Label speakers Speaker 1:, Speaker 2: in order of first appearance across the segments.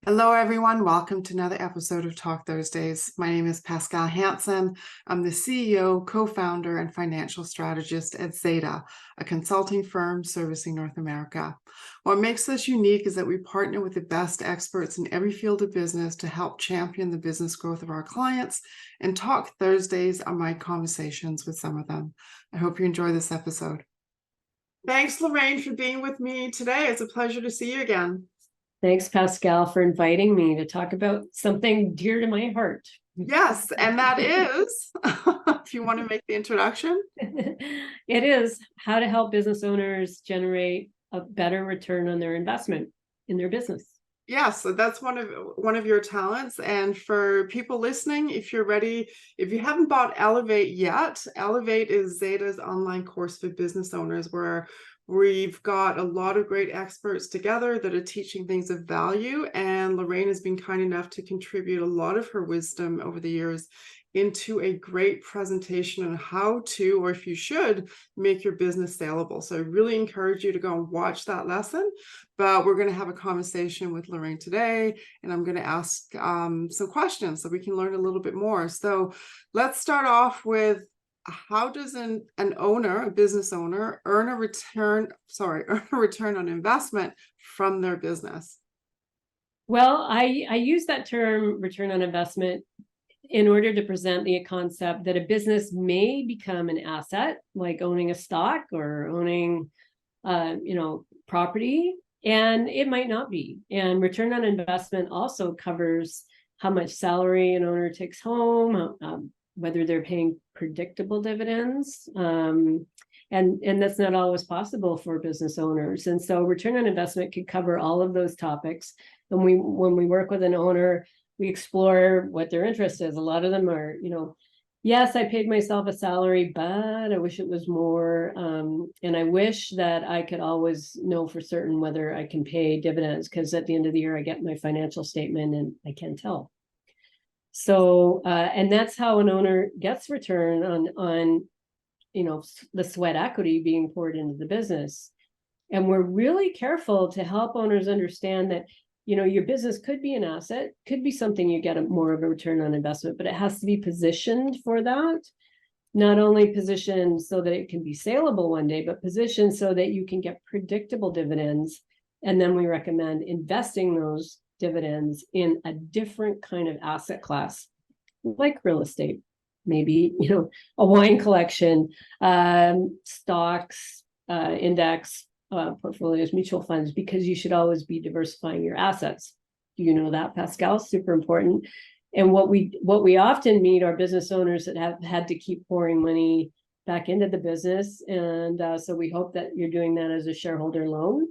Speaker 1: Hello, everyone. Welcome to another episode of Talk Thursdays. My name is Pascal Hansen. I'm the CEO, co-founder, and financial strategist at Zada, a consulting firm servicing North America. What makes us unique is that we partner with the best experts in every field of business to help champion the business growth of our clients, and Talk Thursdays are my conversations with some of them. I hope you enjoy this episode. Thanks, Lorraine, for being with me today. It's a pleasure to see you again.
Speaker 2: Thanks, Pascal, for inviting me to talk about something dear to my heart.
Speaker 1: Yes, and that is, if you want to make the introduction.
Speaker 2: It is how to help business owners generate a better return on their investment in their business.
Speaker 1: Yes, so that's one of your talents. And for people listening, if you're ready, if you haven't bought Elevate yet, Elevate is Zada's online course for business owners where we've got a lot of great experts together that are teaching things of value. And Lorraine has been kind enough to contribute a lot of her wisdom over the years into a great presentation on how to, or if you should, make your business saleable. So I really encourage you to go and watch that lesson. But we're going to have a conversation with Lorraine today, and I'm going to ask some questions so we can learn a little bit more. So let's start off with, how does an owner, a business owner, earn a return on investment from their business?
Speaker 2: Well, I use that term return on investment in order to present the concept that a business may become an asset, like owning a stock or owning, property, and it might not be. And return on investment also covers how much salary an owner takes home, whether they're paying predictable dividends. And that's not always possible for business owners. And so return on investment can cover all of those topics. And when we work with an owner, we explore what their interest is. A lot of them are, yes, I paid myself a salary, but I wish it was more. And I wish that I could always know for certain whether I can pay dividends, because at the end of the year, I get my financial statement and I can't tell. So, and that's how an owner gets return on the sweat equity being poured into the business. And we're really careful to help owners understand that your business could be an asset, could be something you get more of a return on investment, but it has to be positioned for that. Not only positioned so that it can be saleable one day, but positioned so that you can get predictable dividends. And then we recommend investing those dividends in a different kind of asset class, like real estate, maybe, a wine collection, stocks, index, portfolios, mutual funds, because you should always be diversifying your assets. Do you know that, Pascal? Super important. And what we often meet are business owners that have had to keep pouring money back into the business. And so we hope that you're doing that as a shareholder loan,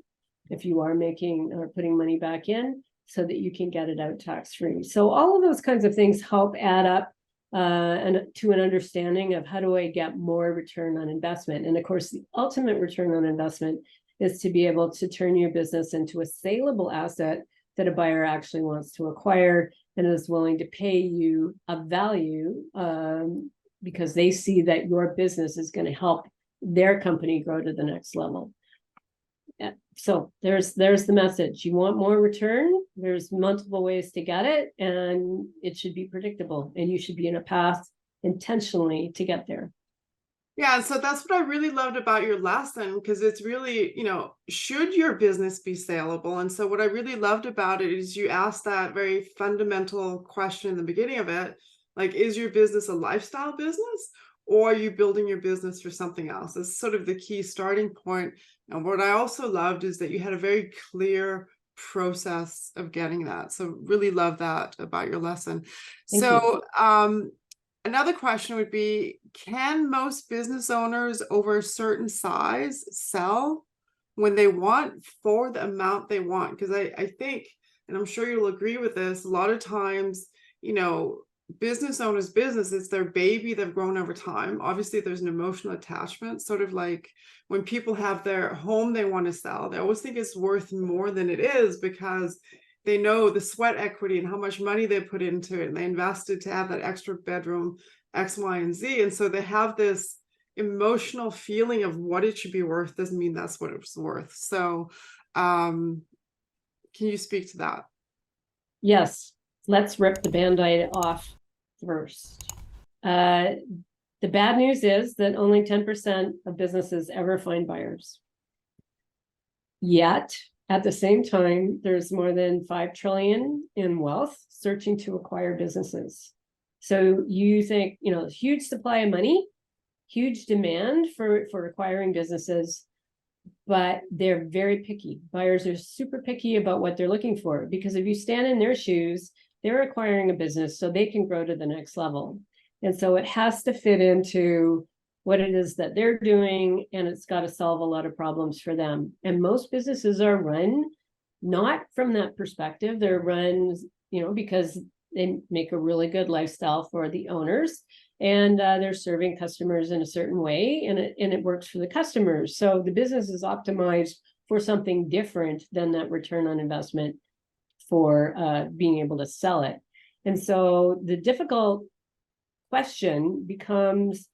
Speaker 2: if you are making or putting money back in, so that you can get it out tax-free. So all of those kinds of things help add up and to an understanding of how do I get more return on investment. And of course, the ultimate return on investment is to be able to turn your business into a saleable asset that a buyer actually wants to acquire and is willing to pay you a value because they see that your business is going to help their company grow to the next level. Yeah. So there's the message. You want more return? There's multiple ways to get it, and it should be predictable, and you should be in a path intentionally to get there.
Speaker 1: Yeah, so that's what I really loved about your lesson, because it's really, should your business be saleable? And so what I really loved about it is you asked that very fundamental question in the beginning of it, like, is your business a lifestyle business, or are you building your business for something else? It's sort of the key starting point. And what I also loved is that you had a very clear process of getting that. So really love that about your lesson.
Speaker 2: Thank you.
Speaker 1: Another question would be, can most business owners over a certain size sell when they want for the amount they want? Because I think, and I'm sure you'll agree with this, a lot of times, business owners' business is their baby they've grown over time. Obviously, there's an emotional attachment, sort of like when people have their home they want to sell, they always think it's worth more than it is because they know the sweat equity and how much money they put into it, and they invested to have that extra bedroom, X, Y, and Z. And so they have this emotional feeling of what it should be worth. Doesn't mean that's what it's worth. So can you speak to that?
Speaker 2: Yes, let's rip the Band-Aid off first. The bad news is that only 10% of businesses ever find buyers. Yet, at the same time, there's more than 5 trillion in wealth searching to acquire businesses. So you think, huge supply of money, huge demand for acquiring businesses, but they're very picky. Buyers are super picky about what they're looking for, because if you stand in their shoes, they're acquiring a business so they can grow to the next level. And so it has to fit into what it is that they're doing, and it's got to solve a lot of problems for them. And most businesses are run not from that perspective. They're run, because they make a really good lifestyle for the owners, and they're serving customers in a certain way, and it works for the customers. So the business is optimized for something different than that return on investment for being able to sell it. And so the difficult question becomes,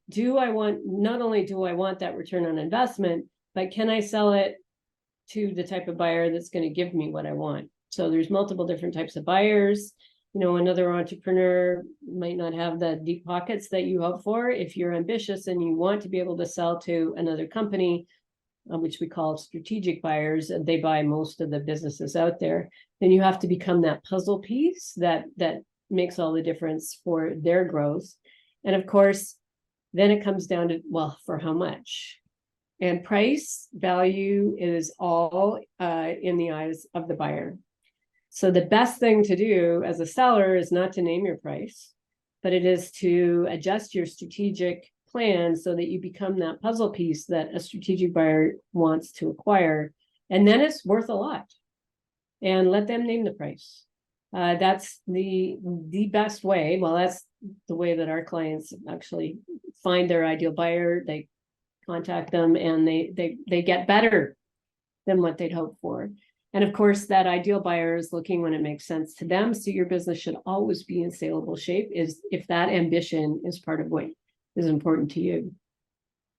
Speaker 2: not only do I want that return on investment, but can I sell it to the type of buyer that's going to give me what I want? So there's multiple different types of buyers. Another entrepreneur might not have the deep pockets that you hope for. If you're ambitious and you want to be able to sell to another company, which we call strategic buyers, and they buy most of the businesses out there, then you have to become that puzzle piece that makes all the difference for their growth. And of course, then it comes down to, well, for how much? And price value is all in the eyes of the buyer. So the best thing to do as a seller is not to name your price, but it is to adjust your strategic plan so that you become that puzzle piece that a strategic buyer wants to acquire. And then it's worth a lot. And let them name the price. That's the best way. Well, that's the way that our clients actually find their ideal buyer. They contact them, and they get better than what they'd hoped for. And of course, that ideal buyer is looking when it makes sense to them. So your business should always be in saleable shape, is if that ambition is part of what is important to you.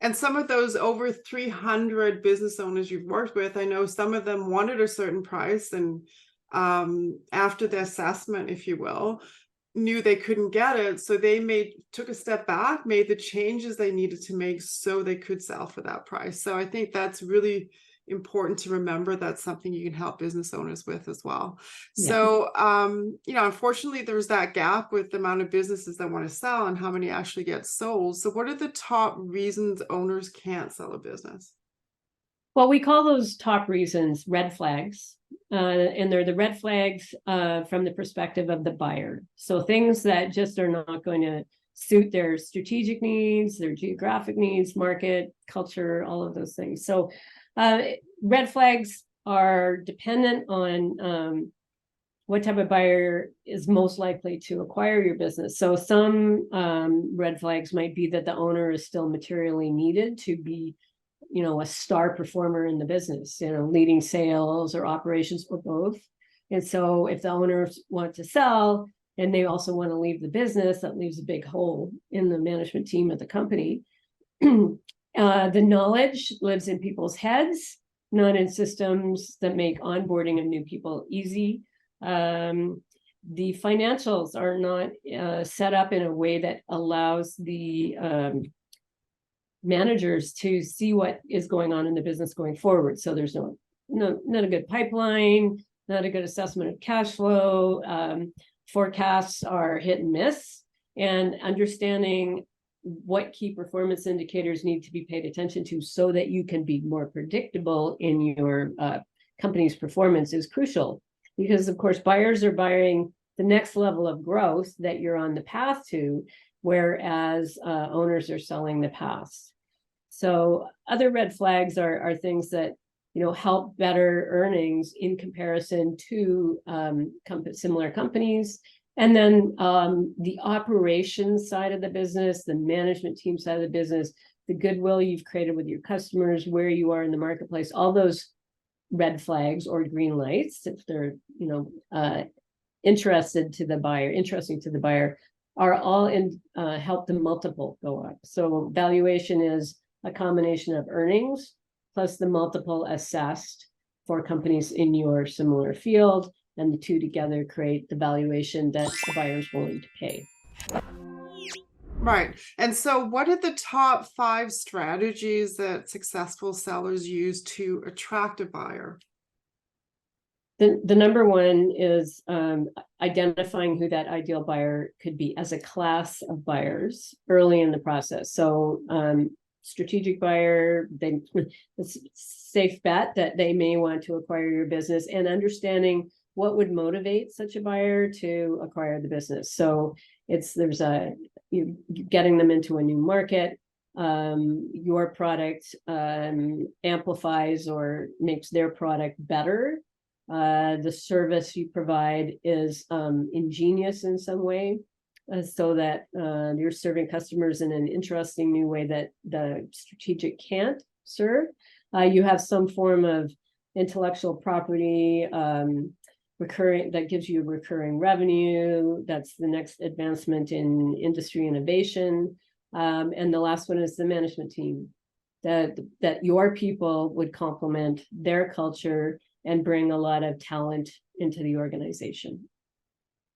Speaker 1: And some of those over 300 business owners you've worked with, I know some of them wanted a certain price, and after the assessment, if you will, knew they couldn't get it. So they took a step back, made the changes they needed to make so they could sell for that price. So I think that's really important to remember. That's something you can help business owners with as well. Yeah. So, unfortunately, there's that gap with the amount of businesses that want to sell and how many actually get sold. So what are the top reasons owners can't sell a business?
Speaker 2: Well, we call those top reasons red flags. And they're the red flags from the perspective of the buyer. So things that just are not going to suit their strategic needs, their geographic needs, market, culture, all of those things. So red flags are dependent on what type of buyer is most likely to acquire your business. So some red flags might be that the owner is still materially needed to be a star performer in the business, leading sales or operations or both. And so if the owners want to sell and they also want to leave the business, that leaves a big hole in the management team of the company. The knowledge lives in people's heads, not in systems that make onboarding of new people easy. The financials are not set up in a way that allows the managers to see what is going on in the business going forward. So there's not a good pipeline, not a good assessment of cash flow. Forecasts are hit and miss, and understanding what key performance indicators need to be paid attention to so that you can be more predictable in your company's performance is crucial. Because of course, buyers are buying the next level of growth that you're on the path to, whereas owners are selling the past. So other red flags are things that help better earnings in comparison to similar companies. And then the operations side of the business, the management team side of the business, the goodwill you've created with your customers, where you are in the marketplace, all those red flags or green lights, if they're interesting to the buyer, are all in help the multiple go up. So valuation is a combination of earnings plus the multiple assessed for companies in your similar field. and the two together create the valuation that the buyer is willing to pay.
Speaker 1: Right. And so what are the top 5 strategies that successful sellers use to attract a buyer?
Speaker 2: The number one is identifying who that ideal buyer could be as a class of buyers early in the process. So strategic buyer, it's a safe bet that they may want to acquire your business, and understanding what would motivate such a buyer to acquire the business. So you're getting them into a new market. Your product amplifies or makes their product better. The service you provide is ingenious in some way, so that you're serving customers in an interesting new way that the strategic can't serve. You have some form of intellectual property recurring that gives you recurring revenue. That's the next advancement in industry innovation. And the last one is the management team, that your people would complement their culture and bring a lot of talent into the organization.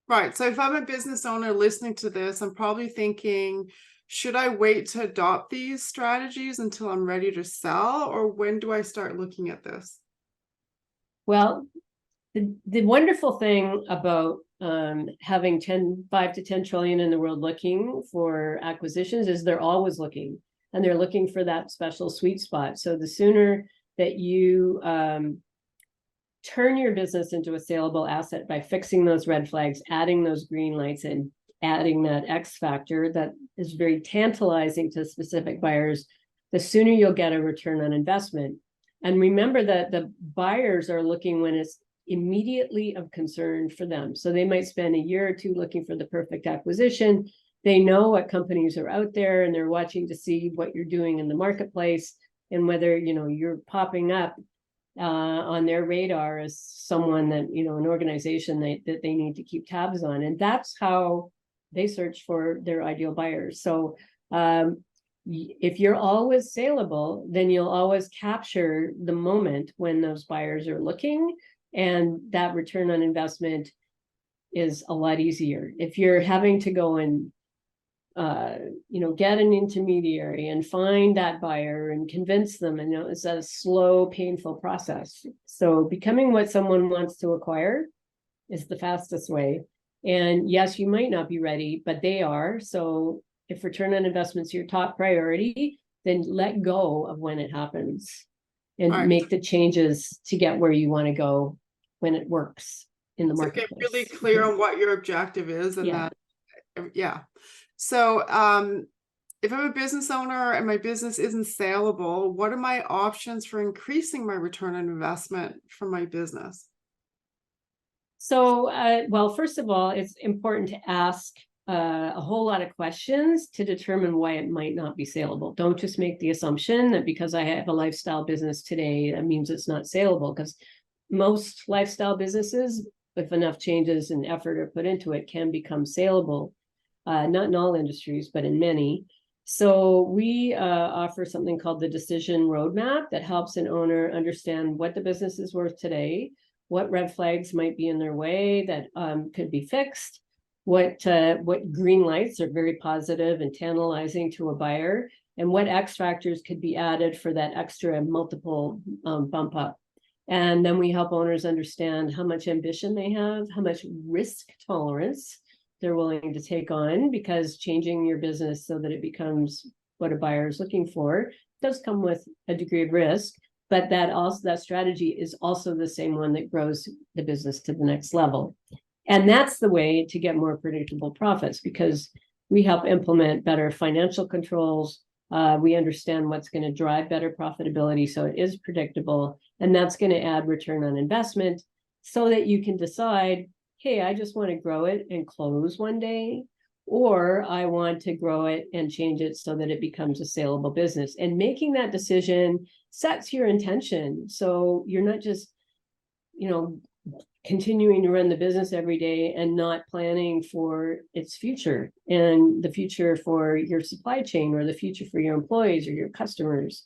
Speaker 1: Right. So if I'm a business owner listening to this, I'm probably thinking, should I wait to adopt these strategies until I'm ready to sell, or when do I start looking at this?
Speaker 2: Well, the wonderful thing about having 5 to 10 trillion in the world looking for acquisitions is they're always looking, and they're looking for that special sweet spot. So the sooner that you turn your business into a saleable asset by fixing those red flags, adding those green lights, and adding that X factor that is very tantalizing to specific buyers, the sooner you'll get a return on investment. And remember that the buyers are looking when it's immediately of concern for them. So they might spend a year or two looking for the perfect acquisition. They know what companies are out there, and they're watching to see what you're doing in the marketplace, and whether you're popping up on their radar as someone that, an organization that they need to keep tabs on. And that's how they search for their ideal buyers. So if you're always saleable, then you'll always capture the moment when those buyers are looking, and that return on investment is a lot easier. If you're having to go and get an intermediary and find that buyer and convince them, and it's a slow, painful process. So becoming what someone wants to acquire is the fastest way. And yes, you might not be ready, but they are. So if return on investment is your top priority, then let go of when it happens and make the changes to get where you want to go when it works in the marketplace.
Speaker 1: So get really clear on what your objective is, and So if I'm a business owner and my business isn't saleable, what are my options for increasing my return on investment from my business?
Speaker 2: So, well, first of all, it's important to ask a whole lot of questions to determine why it might not be saleable. Don't just make the assumption that because I have a lifestyle business today, that means it's not saleable, because most lifestyle businesses, if enough changes and effort are put into it, can become saleable. Not in all industries, but in many. So we offer something called the decision roadmap that helps an owner understand what the business is worth today, what red flags might be in their way that could be fixed, what green lights are very positive and tantalizing to a buyer, and what X factors could be added for that extra multiple bump up. And then we help owners understand how much ambition they have, how much risk tolerance they're willing to take on, because changing your business so that it becomes what a buyer is looking for does come with a degree of risk, but that strategy is also the same one that grows the business to the next level. And that's the way to get more predictable profits, because we help implement better financial controls. We understand what's going to drive better profitability, so it is predictable, and that's going to add return on investment so that you can decide, hey, I just want to grow it and close one day, or I want to grow it and change it so that it becomes a saleable business. And making that decision sets your intention. So you're not just, continuing to run the business every day and not planning for its future and the future for your supply chain, or the future for your employees or your customers.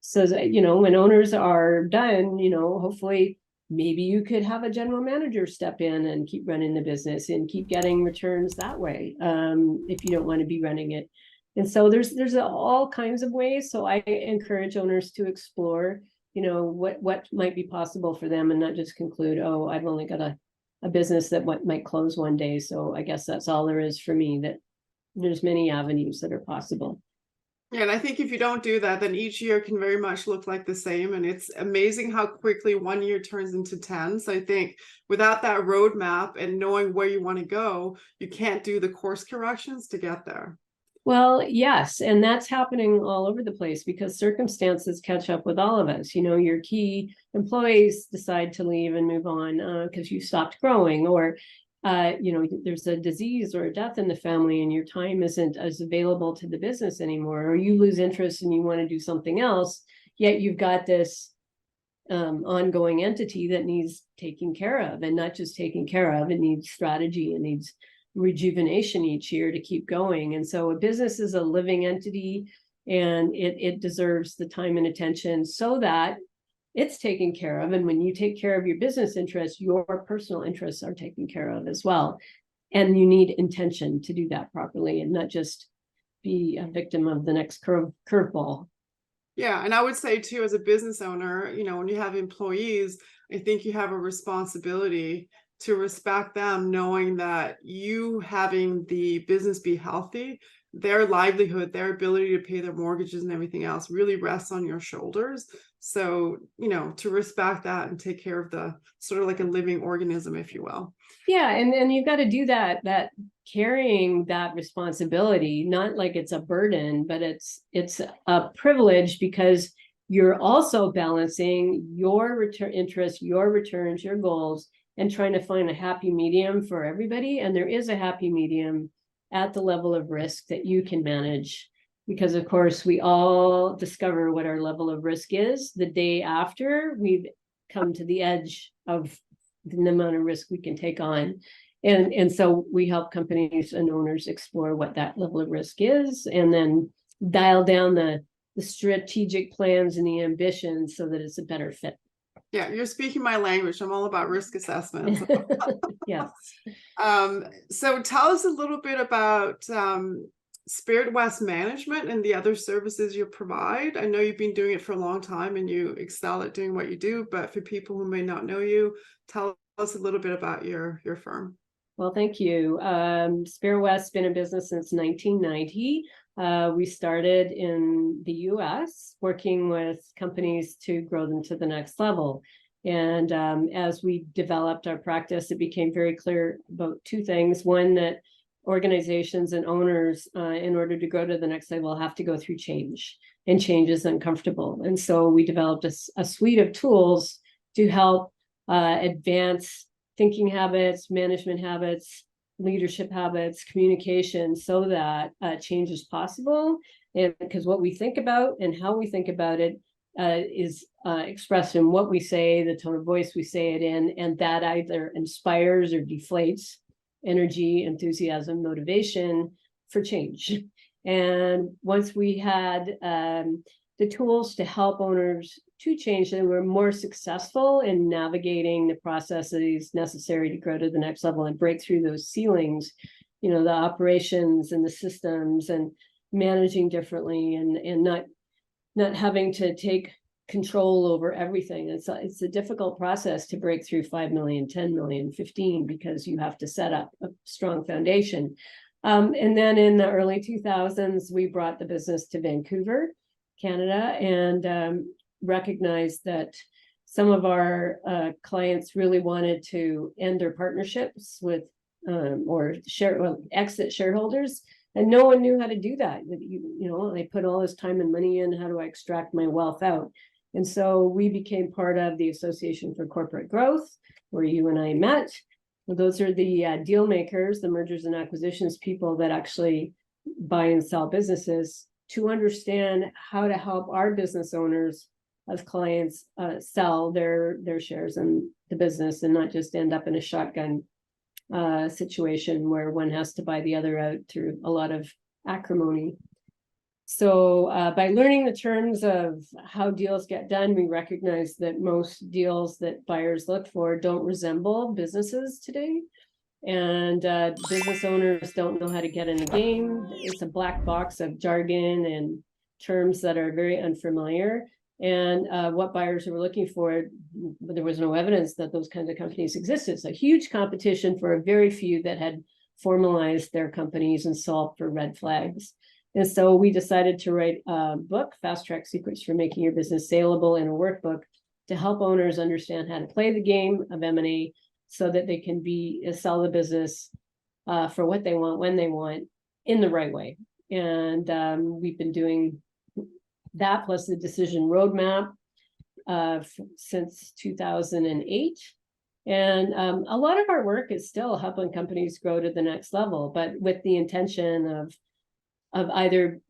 Speaker 2: So that, when owners are done, hopefully maybe you could have a general manager step in and keep running the business and keep getting returns that way, if you don't want to be running it. And so there's all kinds of ways. So I encourage owners to explore, what might be possible for them, and not just conclude, oh, I've only got a business that might close one day, so I guess that's all there is for me. That there's many avenues that are possible.
Speaker 1: Yeah, and I think if you don't do that, then each year can very much look like the same. And it's amazing how quickly one year turns into 10. So I think without that roadmap and knowing where you want to go, you can't do the course corrections to get there.
Speaker 2: Well, yes, and that's happening all over the place because circumstances catch up with all of us. Your key employees decide to leave and move on because you stopped growing, or there's a disease or a death in the family and your time isn't as available to the business anymore, or you lose interest and you want to do something else, yet you've got this ongoing entity that needs taking care of, and not just taking care of, it needs strategy, it needs rejuvenation each year to keep going. And so a business is a living entity, and it deserves the time and attention so that it's taken care of. And when you take care of your business interests, your personal interests are taken care of as well. And you need intention to do that properly and not just be a victim of the next curveball.
Speaker 1: Yeah, and I would say too, as a business owner, when you have employees, I think you have a responsibility to respect them, knowing that you having the business be healthy, their livelihood, their ability to pay their mortgages and everything else really rests on your shoulders. So, to respect that and take care of the sort of like a living organism, if you will.
Speaker 2: Yeah, and you've got to do that carrying that responsibility, not like it's a burden, but it's a privilege, because you're also balancing your return interests, your returns, your goals, and trying to find a happy medium for everybody. And there is a happy medium at the level of risk that you can manage, because of course we all discover what our level of risk is the day after we've come to the edge of the amount of risk we can take on. And so we help companies and owners explore what that level of risk is, and then dial down the strategic plans and the ambitions so that it's a better fit.
Speaker 1: Yeah, you're speaking my language. I'm all about risk assessment.
Speaker 2: Yes.
Speaker 1: So tell us a little bit about Spirit West Management and the other services you provide. I know you've been doing it for a long time and you excel at doing what you do, but for people who may not know you, tell us a little bit about your firm.
Speaker 2: Well, thank you. Spirit West's been in business since 1990. We started in the US working with companies to grow them to the next level. And as we developed our practice, it became very clear about two things. One, that organizations and owners, in order to go to the next level, have to go through change, and change is uncomfortable. And so we developed a suite of tools to help advance thinking habits, management habits, leadership habits, communication, so that change is possible. And because what we think about and how we think about it is expressed in what we say, the tone of voice we say it in, and that either inspires or deflates energy, enthusiasm, motivation for change. And once we had the tools to help owners to change, they were more successful in navigating the processes necessary to grow to the next level and break through those ceilings, the operations and the systems, and managing differently, and not having to take control over everything. It's a difficult process to break through 5 million, 10 million, 15, because you have to set up a strong foundation. And then in the early 2000s, we brought the business to Vancouver, Canada, and recognized that some of our clients really wanted to end their partnerships with or exit shareholders, and no one knew how to do that. They put all this time and money in. How do I extract my wealth out? And so we became part of the Association for Corporate Growth, where you and I met. Well, those are the deal makers, the mergers and acquisitions people that actually buy and sell businesses, to understand how to help our business owners as clients sell their shares in the business, and not just end up in a shotgun situation where one has to buy the other out through a lot of acrimony. So by learning the terms of how deals get done, we recognize that most deals that buyers look for don't resemble businesses today. And business owners don't know how to get in the game. It's a black box of jargon and terms that are very unfamiliar. And what buyers were looking for, there was no evidence that those kinds of companies existed. So huge competition for a very few that had formalized their companies and solved for red flags. And so we decided to write a book, Fast Track Secrets for Making Your Business Saleable, in a workbook to help owners understand how to play the game of M&A so that they can sell the business for what they want, when they want, in the right way. And we've been doing that plus the decision roadmap since 2008. And a lot of our work is still helping companies grow to the next level, but with the intention of either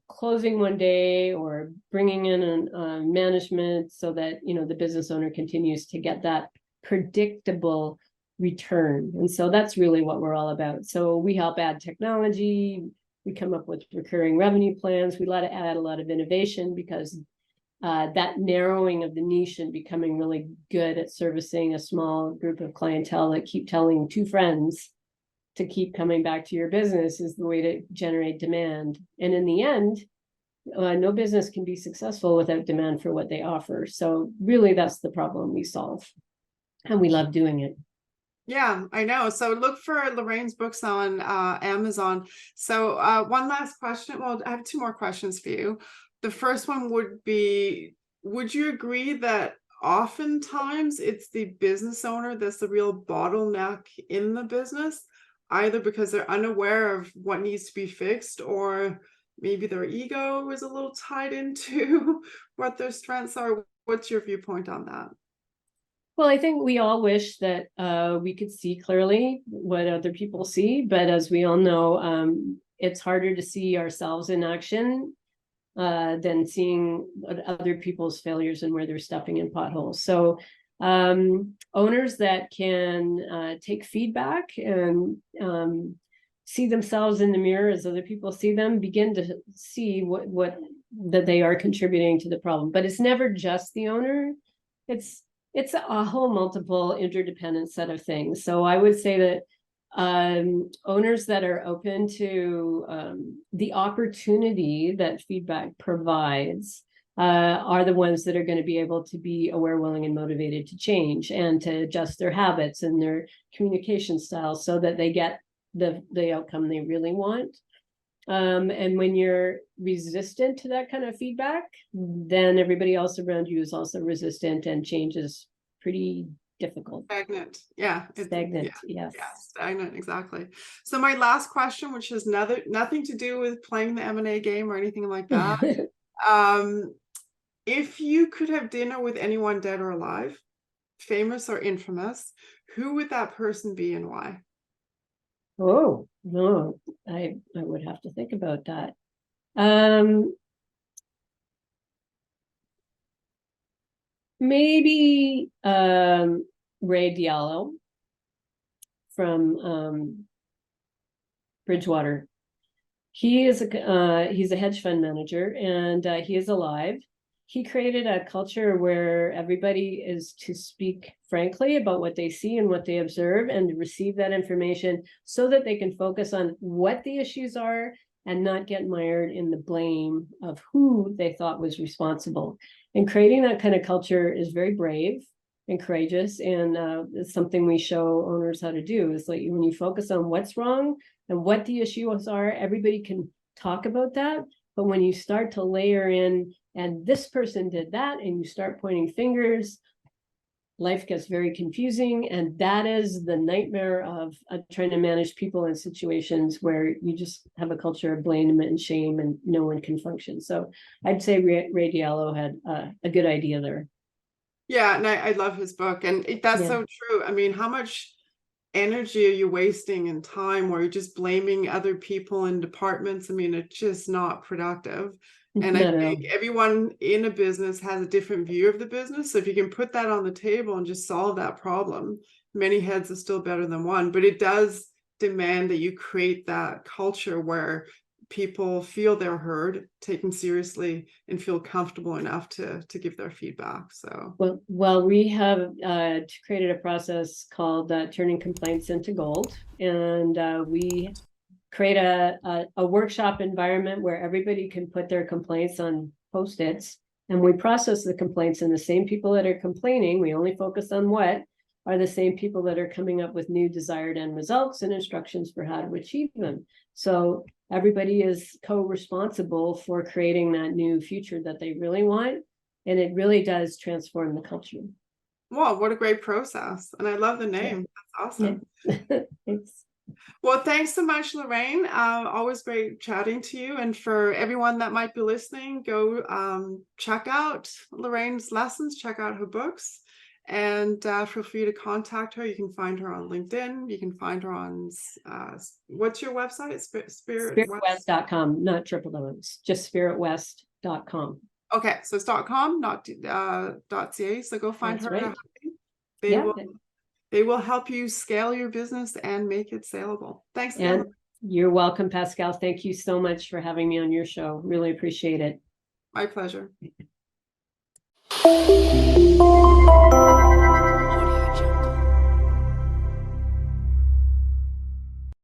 Speaker 2: closing one day or bringing in management so that the business owner continues to get that predictable return. And so that's really what we're all about. So we help add technology, we come up with recurring revenue plans, we add a lot of innovation, because that narrowing of the niche and becoming really good at servicing a small group of clientele that keep telling two friends to keep coming back to your business is the way to generate demand. And in the end, no business can be successful without demand for what they offer. So really, that's the problem we solve. And we love doing it.
Speaker 1: Yeah, I know. So look for Lorraine's books on Amazon. So one last question. Well, I have two more questions for you. The first one would be, would you agree that oftentimes it's the business owner that's the real bottleneck in the business, either because they're unaware of what needs to be fixed, or maybe their ego is a little tied into what their strengths are? What's your viewpoint on that?
Speaker 2: Well, I think we all wish that we could see clearly what other people see, but as we all know, it's harder to see ourselves in action than seeing other people's failures and where they're stepping in potholes. So owners that can take feedback and see themselves in the mirror as other people see them, begin to see what that they are contributing to the problem. But it's never just the owner. It's a whole multiple interdependent set of things. So I would say that owners that are open to the opportunity that feedback provides are the ones that are going to be able to be aware, willing, and motivated to change and to adjust their habits and their communication styles so that they get the outcome they really want. And when you're resistant to that kind of feedback, then everybody else around you is also resistant, and change is pretty difficult.
Speaker 1: Stagnant. Yeah.
Speaker 2: Stagnant. Yes.
Speaker 1: Yeah, stagnant. Exactly. So my last question, which has nothing to do with playing the M&A game or anything like that. If you could have dinner with anyone, dead or alive, famous or infamous, who would that person be and why?
Speaker 2: Oh, no, I would have to think about that. Maybe Ray Diallo from Bridgewater. He's a hedge fund manager, and he is alive. He created a culture where everybody is to speak frankly about what they see and what they observe, and to receive that information so that they can focus on what the issues are and not get mired in the blame of who they thought was responsible. And creating that kind of culture is very brave and courageous, and it's something we show owners how to do. Is like, when you focus on what's wrong and what the issues are, everybody can talk about that. But when you start to layer in, and this person did that, and you start pointing fingers, life gets very confusing. And that is the nightmare of trying to manage people in situations where you just have a culture of blame and shame and no one can function. So I'd say Ray Diallo had a good idea there.
Speaker 1: Yeah, and I love his book, and that's so true. I mean, how much energy are you wasting in time where you're just blaming other people and departments? I mean, it's just not productive. And I think everyone in a business has a different view of the business. So if you can put that on the table and just solve that problem, many heads are still better than one. But it does demand that you create that culture where people feel they're heard, taken seriously, and feel comfortable enough to give their feedback. So
Speaker 2: well, we have created a process called turning complaints into gold, and we create a workshop environment where everybody can put their complaints on Post-its, and we process the complaints, and the same people that are complaining, we only focus on what are the same people that are coming up with new desired end results and instructions for how to achieve them. So everybody is co-responsible for creating that new future that they really want, and it really does transform the culture.
Speaker 1: wow, what a great process. And I love the name. That's awesome.
Speaker 2: Yeah. Thanks.
Speaker 1: Well, thanks so much, Lorraine. Always great chatting to you. And for everyone that might be listening, go check out Lorraine's lessons, check out her books, and feel free to contact her. You can find her on LinkedIn. You can find her on, what's your website?
Speaker 2: Spiritwest.com, not www, just spiritwest.com.
Speaker 1: Okay, so it's .com, not .ca. So go find
Speaker 2: That's
Speaker 1: her.
Speaker 2: right.
Speaker 1: They will help you scale your business and make it saleable. Thanks.
Speaker 2: And you're welcome, Pascal. Thank you so much for having me on your show. Really appreciate it.
Speaker 1: My pleasure.